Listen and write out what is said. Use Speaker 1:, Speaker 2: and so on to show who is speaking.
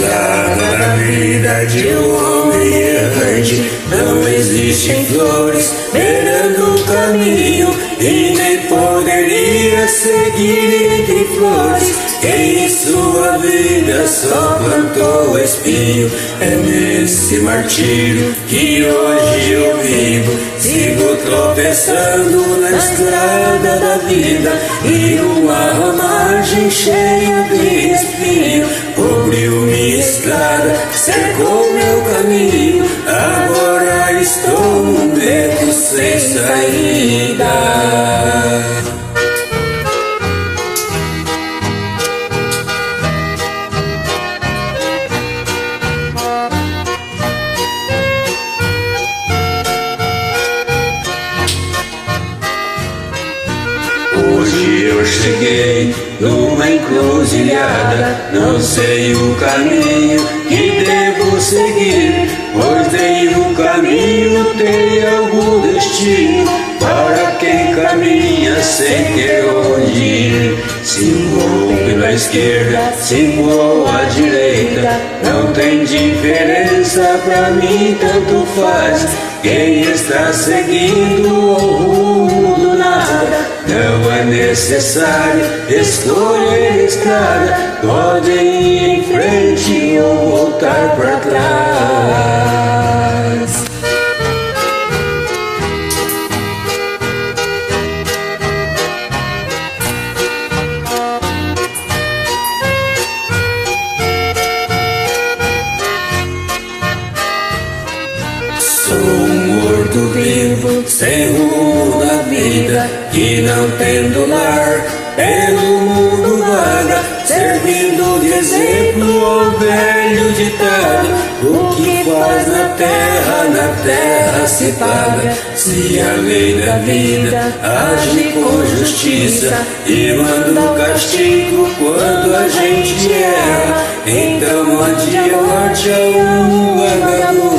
Speaker 1: estrada da vida de um homem errante. Não existem flores beirando o caminho, e nem poderia seguir entre flores. Quem em sua vida só plantou espinho. É nesse martírio que hoje eu vivo. Sigo tropeçando na estrada da vida, e uma ramagem cheia de espinho cobriu minha estrada, cercou meu caminho. Agora estou num beco sem saída. Hoje eu cheguei numa encruzilhada, não sei o caminho que devo seguir, pois nenhum caminho tem algum destino para quem caminha sem ter onde ir. Se vou pela esquerda, se vou à direita, não tem diferença, pra mim tanto faz. Quem está seguindo o rumo do nada, não é necessário escolher estrada. Pode ir em frente ou voltar para trás. Sou um morto-vivo, sem rumo na vida, que não tendo lar, pelo mundo vaga, servindo de exemplo ao velho ditado: o que faz na terra se paga. Se a lei da vida age com justiça e manda o castigo quando a gente erra, então adiante a um vagabundo